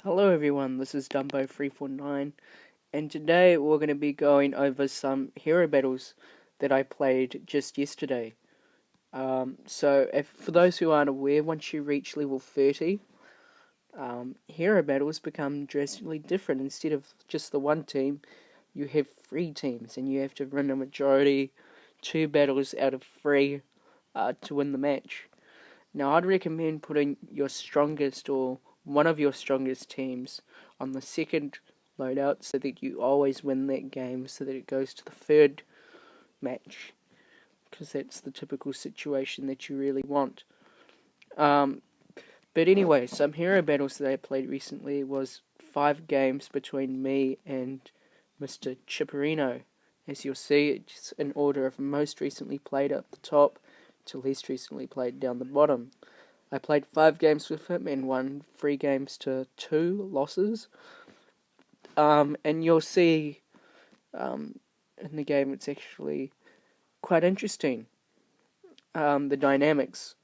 Hello everyone, this is Dumbo349, and today we're going to be going over some hero battles that I played just yesterday. For those who aren't aware, once you reach level 30, hero battles become drastically different. Instead of just the one team, you have 3 teams, and you have to win a majority, 2 battles out of 3 to win the match. Now, I'd recommend putting your strongest or one of your strongest teams on the second loadout so that you always win that game, so that it goes to the third match, because that's the typical situation that you really want. But anyway, some hero battles that I played recently was 5 games between me and Mr Chiperino. As you'll see, it's in order of most recently played up the top to least recently played down the bottom. I played 5 games with him and won 3 games to 2 losses. And you'll see in the game it's actually quite interesting, the dynamics.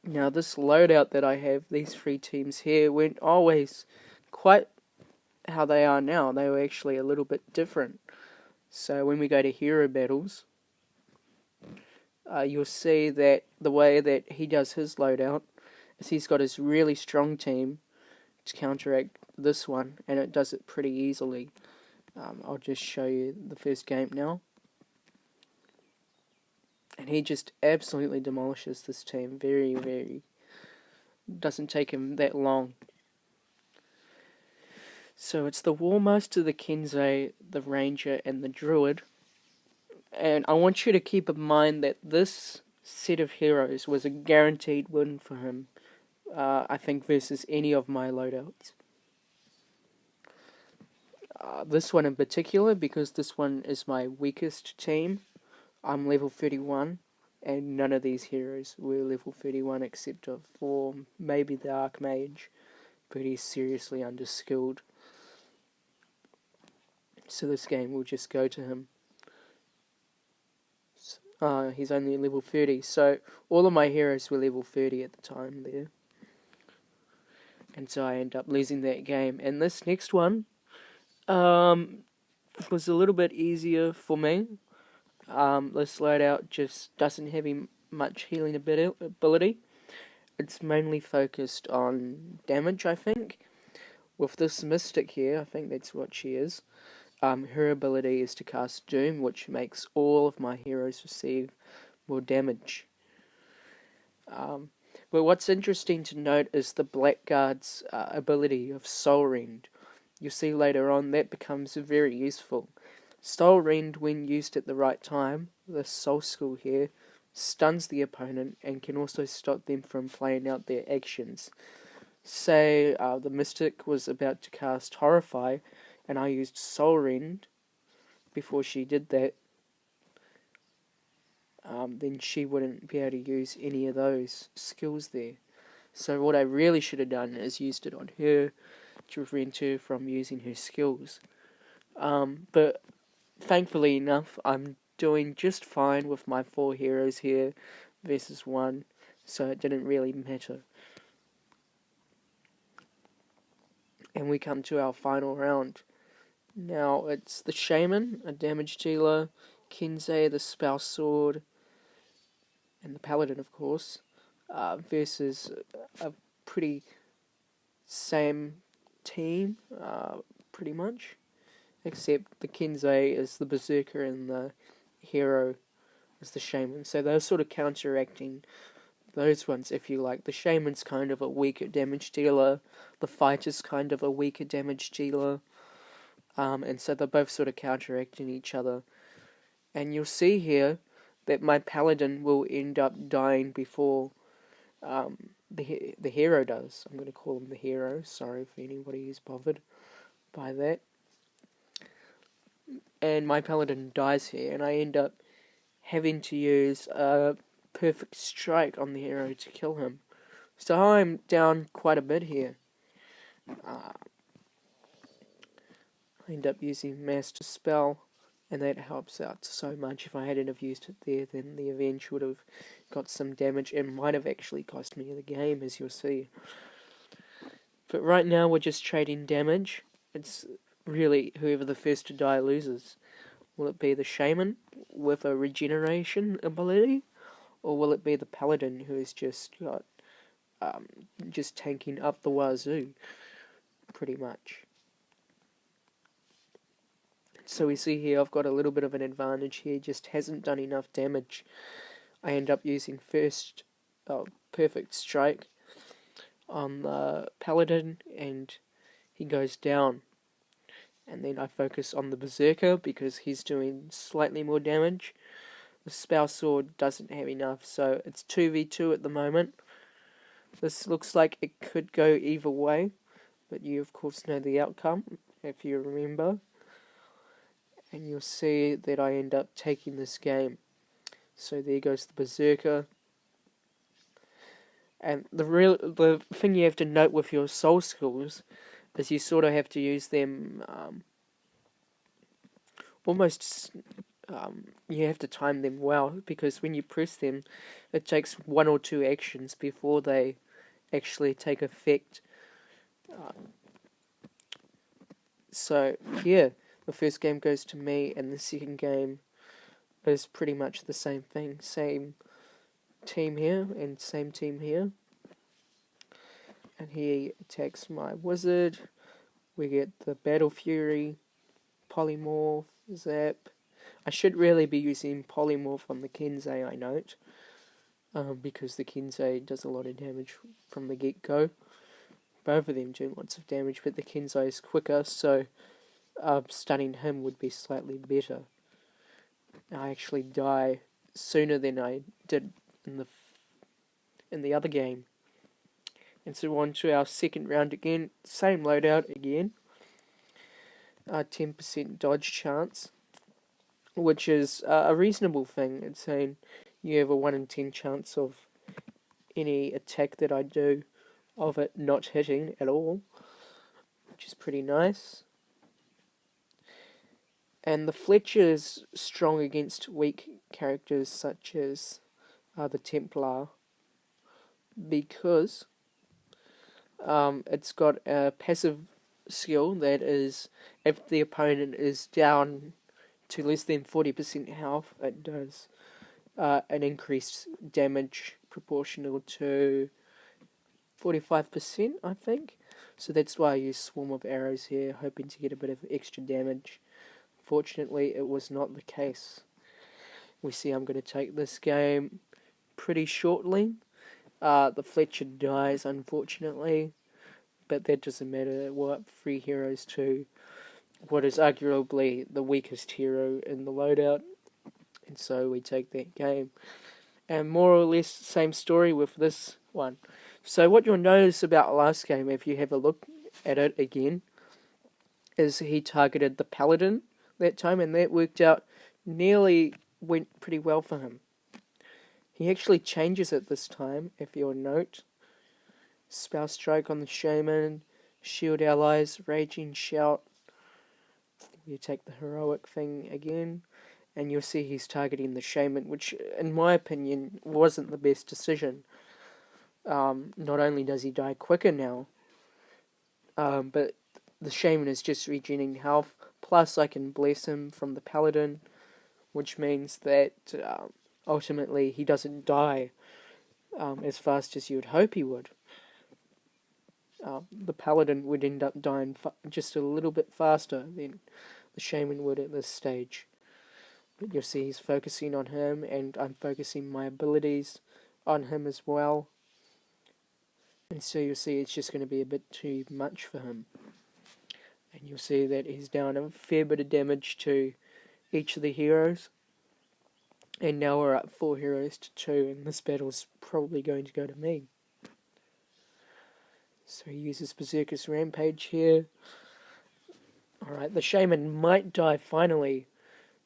Now, this loadout that I have, these 3 teams here, weren't always quite how they are now. They were actually a little bit different. So when we go to hero battles, you'll see that the way that he does his loadout is he's got his really strong team to counteract this one, and it does it pretty easily. I'll just show you the first game now. And he just absolutely demolishes this team. Doesn't take him that long. So it's the Warmaster, the Kensei, the Ranger, and the Druid. And I want you to keep in mind that this set of heroes was a guaranteed win for him, I think, versus any of my loadouts. This one in particular, because this one is my weakest team. I'm level 31, and none of these heroes were level 31 except for maybe the Archmage, but he's seriously underskilled. So this game will just go to him. He's only level 30, so all of my heroes were level 30 at the time there. And so I end up losing that game. And this next one was a little bit easier for me. This loadout just doesn't have much healing ability. It's mainly focused on damage, I think. With this Mystic here, I think that's what she is. Her ability is to cast Doom, which makes all of my heroes receive more damage. But what's interesting to note is the Blackguard's ability of Soul Rend. You'll see later on that becomes very useful. Soul Rend, when used at the right time, the Soul Skill here, stuns the opponent and can also stop them from playing out their actions. Say the Mystic was about to cast Horrify, and I used Soul Rend before she did that, then she wouldn't be able to use any of those skills there. So what I really should have done is used it on her to prevent her from using her skills. But thankfully enough, I'm doing just fine with my 4 heroes here versus 1, so it didn't really matter. And we come to our final round. Now it's the Shaman, a damage dealer, Kensei, the Spell Sword, and the Paladin, of course, versus a pretty same team, pretty much, except the Kensei is the Berserker and the hero is the Shaman. So they're sort of counteracting those ones, if you like. The Shaman's kind of a weaker damage dealer, the Fighter's kind of a weaker damage dealer, and so they're both sort of counteracting each other. And you'll see here that my Paladin will end up dying before the hero does. I'm going to call him the hero. Sorry for anybody who's bothered by that. And my Paladin dies here, and I end up having to use a perfect strike on the hero to kill him. So I'm down quite a bit here. I end up using Master Spell, and that helps out so much. If I hadn't have used it there, then the Avenge would have got some damage and might have actually cost me the game, as you'll see. But right now we're just trading damage. It's really whoever the first to die loses. Will it be the shaman with a regeneration ability? Or will it be the paladin who has just got just tanking up the wazoo, pretty much? So we see here I've got a little bit of an advantage here, just hasn't done enough damage. I end up using first perfect strike on the paladin and he goes down. And then I focus on the berserker because he's doing slightly more damage. The spell sword doesn't have enough, so it's 2v2 at the moment. This looks like it could go either way, but you of course know the outcome, if you remember. And you'll see that I end up taking this game. So there goes the berserker. And the thing you have to note with your soul skills is you sort of have to use them almost. You have to time them well, because when you press them, it takes one or two actions before they actually take effect. So yeah, the first game goes to me, and the second game is pretty much the same thing. Same team here and same team here. And he attacks my wizard. We get the Battle Fury, Polymorph, Zap. I should really be using Polymorph on the Kensei, I note, because the Kensei does a lot of damage from the get-go. Both of them do lots of damage, but the Kensei is quicker, so stunning him would be slightly better. I actually die sooner than I did in the other game. And so on to our second round again, same loadout again. 10% dodge chance, which is a reasonable thing. It's saying you have a 1 in 10 chance of any attack that I do of it not hitting at all, which is pretty nice. And the Fletcher is strong against weak characters such as the Templar, because it's got a passive skill that is, if the opponent is down to less than 40% health, it does an increased damage proportional to 45%, I think. So that's why I use Swarm of Arrows here, hoping to get a bit of extra damage. Fortunately, it was not the case. We see I'm going to take this game pretty shortly. The Fletcher dies, unfortunately, but that doesn't matter. We're up 3 heroes to what is arguably the weakest hero in the loadout, and so we take that game. And more or less same story with this one. So what you'll notice about last game, if you have a look at it again, is he targeted the Paladin that time, and that worked out, went pretty well for him. He actually changes it this time, if you'll note. Spell Strike on the Shaman, Shield Allies, Raging Shout. You take the heroic thing again, and you'll see he's targeting the Shaman, which, in my opinion, wasn't the best decision. Not only does he die quicker now, but the Shaman is just regenerating health, plus I can bless him from the Paladin, which means that ultimately he doesn't die as fast as you would hope he would. The Paladin would end up dying just a little bit faster than the Shaman would at this stage. But you'll see he's focusing on him, and I'm focusing my abilities on him as well. And so you'll see it's just going to be a bit too much for him. And you'll see that he's down a fair bit of damage to each of the heroes. And now we're up 4 heroes to 2, and this battle's probably going to go to me. So he uses Berserker's Rampage here. Alright, the Shaman might die finally,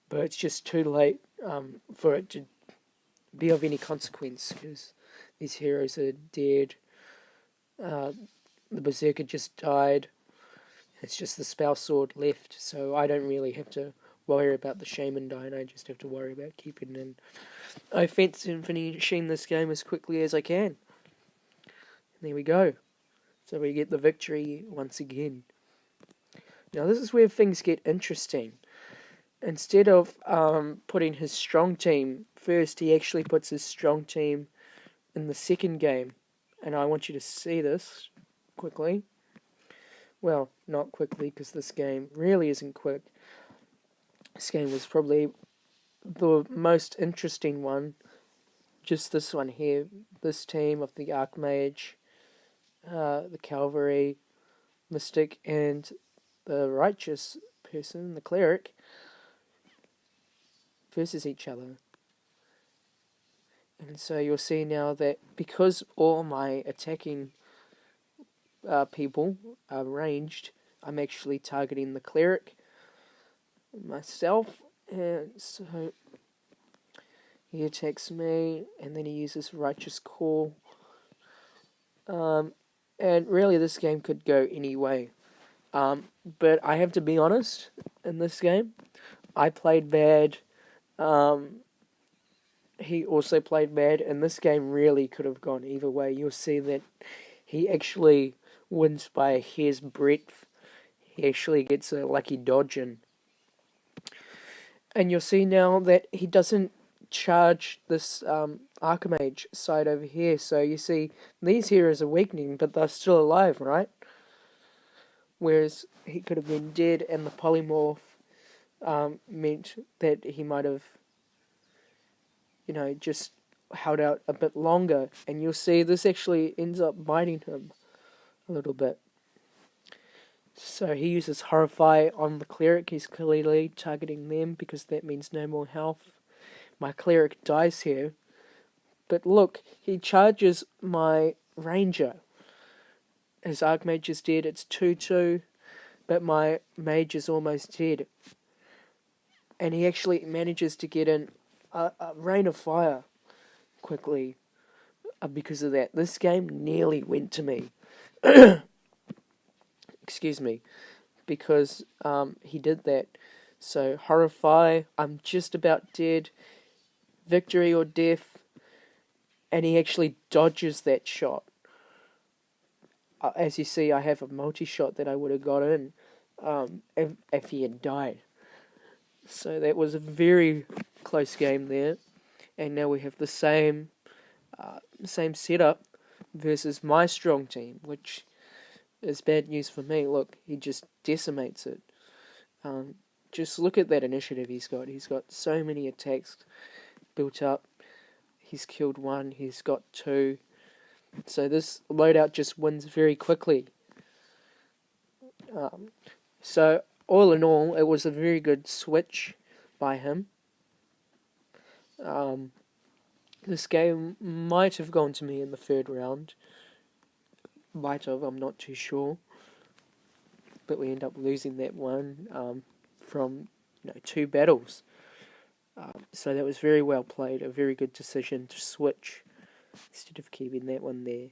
but it's just too late for it to be of any consequence, because these heroes are dead. The Berserker just died. It's just the Spell Sword left, so I don't really have to worry about the Shaman dying. I just have to worry about keeping an offense and finishing this game as quickly as I can. And there we go. So we get the victory once again. Now this is where things get interesting. Instead of putting his strong team first, he actually puts his strong team in the second game. And I want you to see this quickly. Well, not quickly, because this game really isn't quick. This game was probably the most interesting one. Just this one here. This team of the Archmage, the Cavalry, Mystic, and the Righteous person, the Cleric, versus each other. And so you'll see now that because all my attacking people are ranged, I'm actually targeting the Cleric myself. And so he attacks me, and then he uses Righteous Call. And really this game could go any way. But I have to be honest, in this game, I played bad. He also played bad, and this game really could have gone either way. You'll see that he actually wins by a hair's breadth. He actually gets a lucky dodge in. And you'll see now that he doesn't charge this Archmage side over here. So you see, these heroes are weakening, but they're still alive, right? Whereas he could have been dead, and the polymorph meant that he might have, just held out a bit longer. And you'll see this actually ends up biting him a little bit. So he uses Horrify on the Cleric. He's clearly targeting them because that means no more health. My Cleric dies here. But look, he charges my Ranger. His Archmage is dead. It's 2-2. But my Mage is almost dead. And he actually manages to get in a Rain of Fire quickly because of that. This game nearly went to me. Excuse me. Because he did that. So, Horrify, I'm just about dead. Victory or death. And he actually dodges that shot. As you see, I have a multi-shot that I would have got in if he had died. So that was a very close game there. And now we have the same setup versus my strong team, which is bad news for me. Look, he just decimates it. Just look at that initiative he's got. He's got so many attacks built up. He's killed one, he's got two. So this loadout just wins very quickly. So all in all, it was a very good switch by him. This game might have gone to me in the third round. Might have, I'm not too sure. But we end up losing that one from 2 battles. So that was very well played, a very good decision to switch instead of keeping that one there.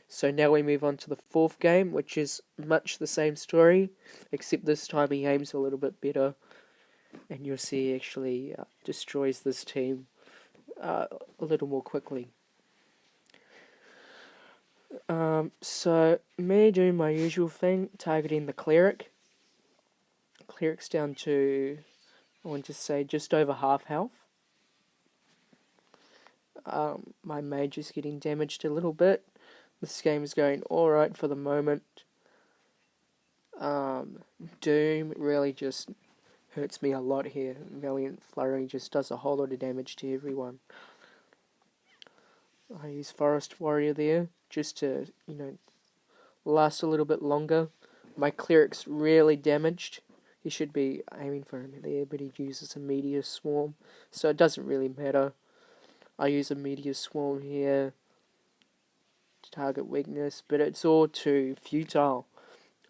So now we move on to the fourth game, which is much the same story, except this time he aims a little bit better, and you'll see he actually destroys this team a little more quickly. So me doing my usual thing, targeting the Cleric. Cleric's down to, I want to say, just over half health. My Mage is getting damaged a little bit. This game is going alright for the moment. Doom really just hurts me a lot here. Valiant Flurry just does a whole lot of damage to everyone. I use Forest Warrior there just to, last a little bit longer. My Cleric's really damaged. He should be aiming for him there, but he uses a Meteor Swarm, so it doesn't really matter. I use a Meteor Swarm here to target weakness, but it's all too futile.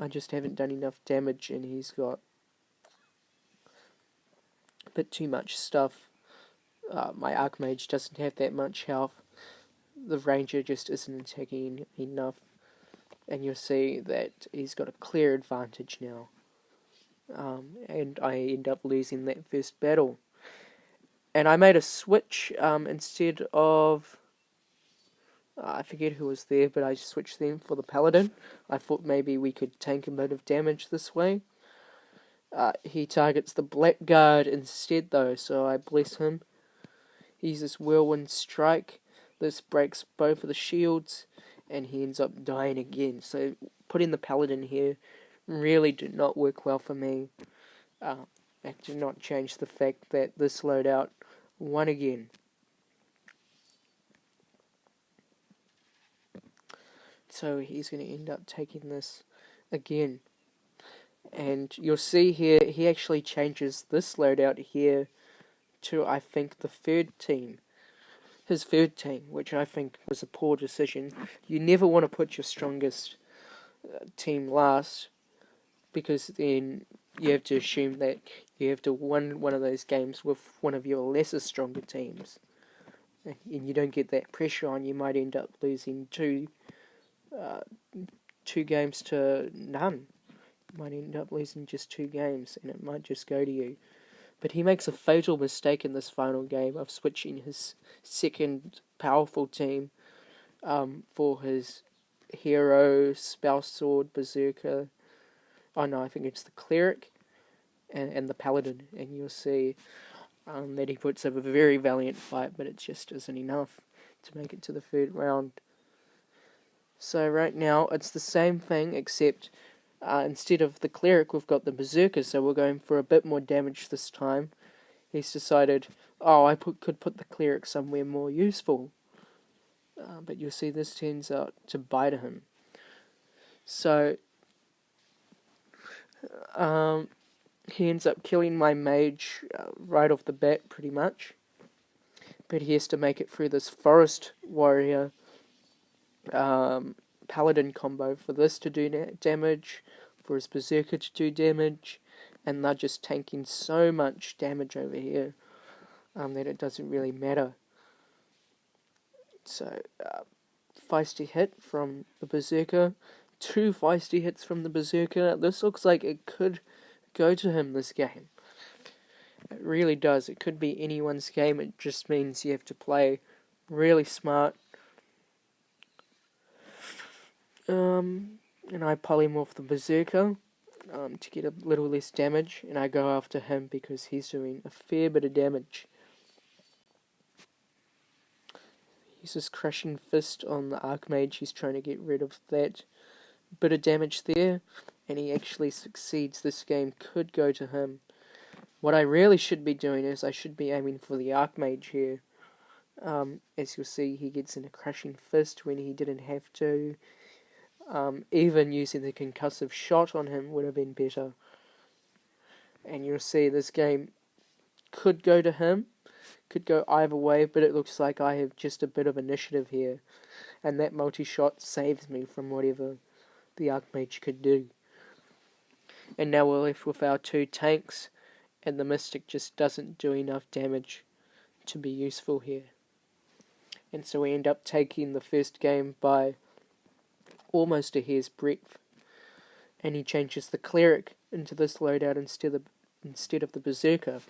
I just haven't done enough damage, and he's got a bit too much stuff. My Archmage doesn't have that much health. The Ranger just isn't attacking enough, and you'll see that he's got a clear advantage now. And I end up losing that first battle. And I made a switch instead of I forget who was there, but I switched them for the Paladin. I thought maybe we could tank a bit of damage this way. He targets the Blackguard instead though, so I bless him. He uses Whirlwind Strike. This breaks both of the shields, and he ends up dying again. So putting the Paladin here really did not work well for me. That did not change the fact that this loadout won again. So he's going to end up taking this again. And you'll see here, he actually changes this loadout here to, I think, the third team. His third team, which I think was a poor decision. You never want to put your strongest team last, because then you have to assume that you have to win one of those games with one of your lesser stronger teams. And you don't get that pressure on, you might end up losing two games to none. You might end up losing just 2 games, and it might just go to you. But he makes a fatal mistake in this final game of switching his second powerful team for his hero, spell sword, berserker. Oh no, I think it's the cleric and the paladin. And you'll see that he puts up a very valiant fight, but it just isn't enough to make it to the third round. So right now it's the same thing, except instead of the cleric we've got the berserker, so we're going for a bit more damage this time. He's decided, I could put the cleric somewhere more useful. But you'll see this turns out to bite him. So he ends up killing my mage right off the bat, pretty much. But he has to make it through this forest warrior paladin combo for this to do damage, for his berserker to do damage, and they're just tanking so much damage over here that it doesn't really matter. So, feisty hit from the berserker, 2 feisty hits from the berserker. This looks like it could go to him this game. It really does. It could be anyone's game. It just means you have to play really smart. And I polymorph the berserker to get a little less damage, and I go after him because he's doing a fair bit of damage. He uses Crushing Fist on the Archmage. He's trying to get rid of that bit of damage there, and he actually succeeds. This game could go to him. What I really should be doing is I should be aiming for the Archmage here. As you'll see, he gets in a Crushing Fist when he didn't have to. Even using the Concussive Shot on him would have been better. And you'll see this game could go to him, could go either way, but it looks like I have just a bit of initiative here. And that multi-shot saves me from whatever the Archmage could do. And now we're left with our 2 tanks, and the Mystic just doesn't do enough damage to be useful here. And so we end up taking the first game by almost a hair's breadth. And he changes the cleric into this loadout instead of the berserker.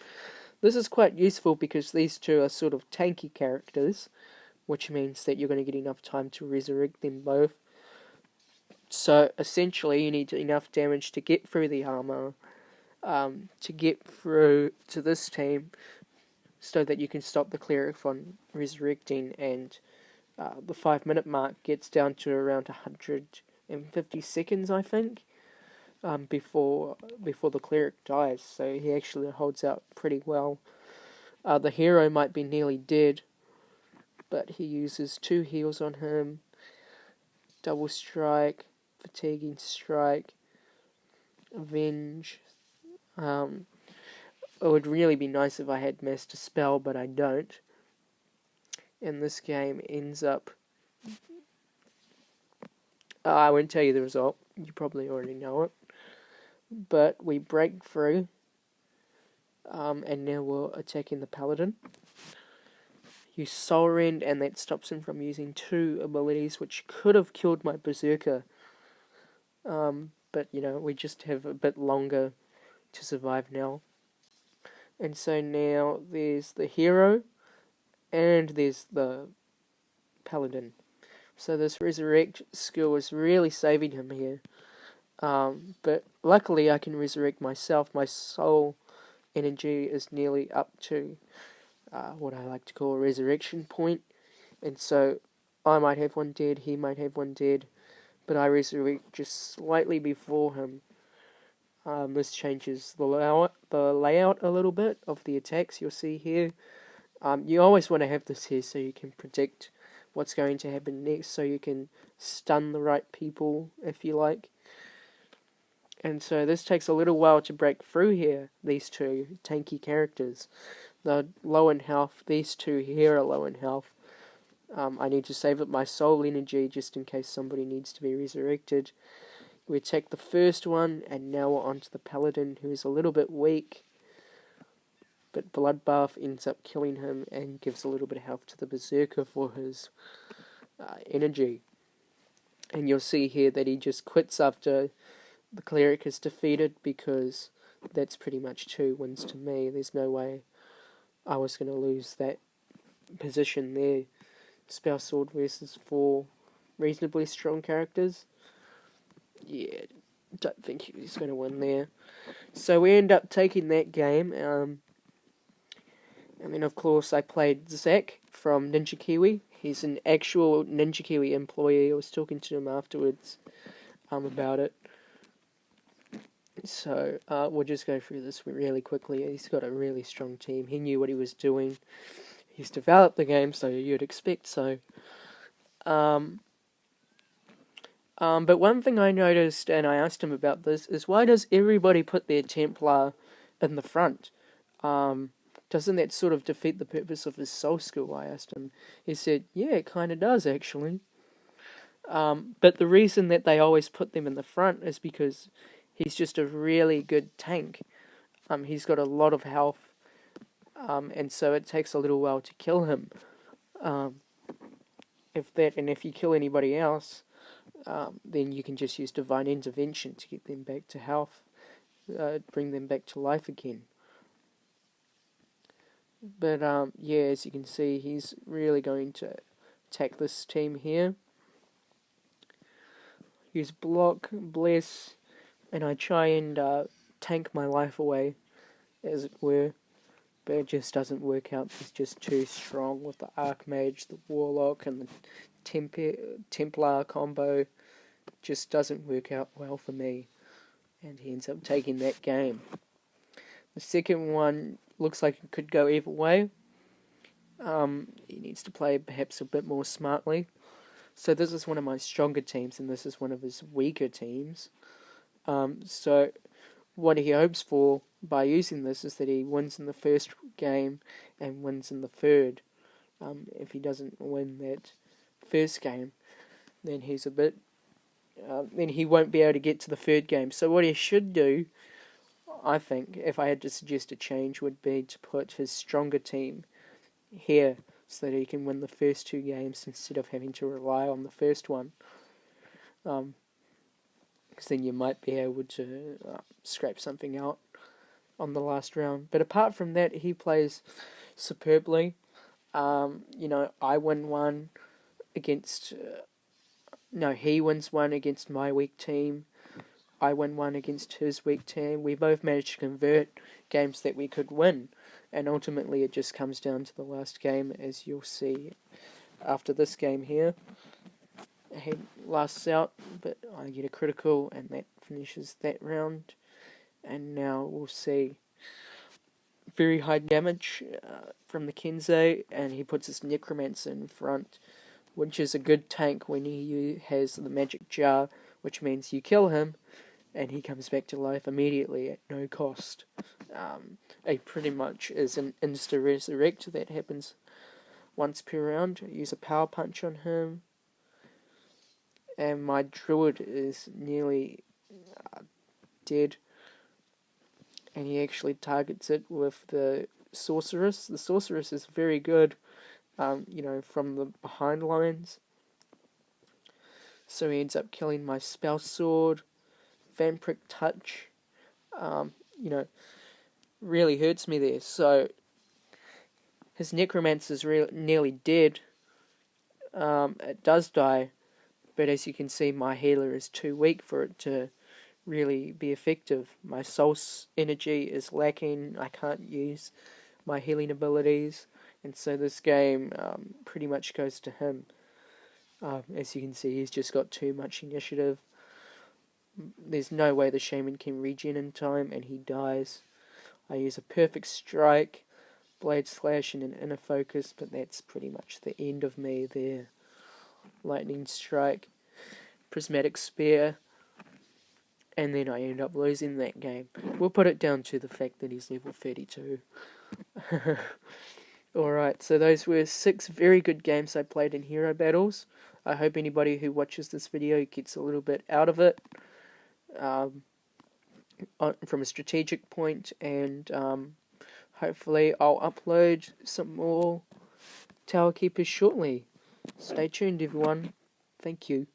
This is quite useful because these two are sort of tanky characters, which means that you're going to get enough time to resurrect them both. So essentially you need enough damage to get through the armor, to get through to this team, so that you can stop the cleric from resurrecting, and the 5-minute mark gets down to around 150 seconds, I think, before the cleric dies. So he actually holds out pretty well. The hero might be nearly dead, but he uses 2 heals on him, double strike, fatiguing strike, avenge. It would really be nice if I had Master Spell, but I don't. And this game ends up... I won't tell you the result. You probably already know it. But we break through. And now we're attacking the Paladin. Use Soul Rend, and that stops him from using 2 abilities, which could have killed my Berserker. But, we just have a bit longer to survive now. And so now there's the hero, and there's the Paladin. So this resurrect skill is really saving him here. But luckily I can resurrect myself. My soul energy is nearly up to what I like to call a resurrection point. And so I might have one dead, he might have one dead, but I resurrect just slightly before him. This changes the layout a little bit of the attacks you'll see here. You always want to have this here so you can predict what's going to happen next, so you can stun the right people if you like. And so this takes a little while to break through here, these two tanky characters. They're low in health, these two here are low in health. I need to save up my soul energy just in case somebody needs to be resurrected. We attack the first one, and now we're onto the paladin, who's a little bit weak. But Bloodbath ends up killing him and gives a little bit of health to the berserker for his energy. And you'll see here that he just quits after the cleric is defeated, because that's pretty much 2 wins to me. There's no way I was going to lose that position there. Spell Sword versus 4 reasonably strong characters. Yeah, don't think he's going to win there. So we end up taking that game. And then, of course, I played Zach from Ninjakiwi. He's an actual Ninjakiwi employee. I was talking to him afterwards about it. So we'll just go through this really quickly. He's got a really strong team. He knew what he was doing. He's developed the game, so you'd expect so. But one thing I noticed, and I asked him about this, is why does everybody put their Templar in the front? Doesn't that sort of defeat the purpose of his soul skill? I asked him. He said, yeah, it kind of does, actually. But the reason that they always put them in the front is because he's just a really good tank. He's got a lot of health, and so it takes a little while to kill him. If you kill anybody else, then you can just use Divine Intervention to get them back to health, bring them back to life again. But yeah, as you can see, he's really going to attack this team here. Use block, bless, and I try and tank my life away, as it were. But it just doesn't work out. He's just too strong with the Archmage, the Warlock, and the Templar combo. Just doesn't work out well for me. And he ends up taking that game. The second one looks like it could go either way. He needs to play perhaps a bit more smartly. So this is one of my stronger teams, and this is one of his weaker teams. So what he hopes for by using this is that he wins in the first game and wins in the third. If he doesn't win that first game, then he's a bit... then he won't be able to get to the third game. So what he should do, I think, if I had to suggest a change, would be to put his stronger team here, so that he can win the first 2 games instead of having to rely on the first one. Because then you might be able to scrape something out on the last round. But apart from that, he plays superbly. I win one against... he wins one against my weak team. I win one against his weak team. We both managed to convert games that we could win. And ultimately it just comes down to the last game, as you'll see after this game here. He lasts out, but I get a critical, and that finishes that round. And now we'll see very high damage from the Kensei, and he puts his Necromancer in front, which is a good tank when he has the magic jar, which means you kill him, and he comes back to life immediately at no cost. It pretty much is an insta-resurrect that happens once per round. I use a power punch on him, and my druid is nearly dead, and he actually targets it with the sorceress. The sorceress is very good, from the behind lines. So he ends up killing my spell sword. Vampiric touch, really hurts me there. So his necromancer's nearly dead. it does die, but as you can see, my healer is too weak for it to really be effective. My soul energy is lacking. I can't use my healing abilities, and so this game pretty much goes to him. As you can see, he's just got too much initiative. There's no way the shaman can regen in time, and he dies. I use a perfect strike, blade slash, and an inner focus, but that's pretty much the end of me there. Lightning strike, prismatic spear, and then I end up losing that game. We'll put it down to the fact that he's level 32. Alright, so those were 6 very good games I played in Hero Battles. I hope anybody who watches this video gets a little bit out of it from a strategic point, and hopefully I'll upload some more Tower Keepers shortly. Stay tuned, everyone. Thank you.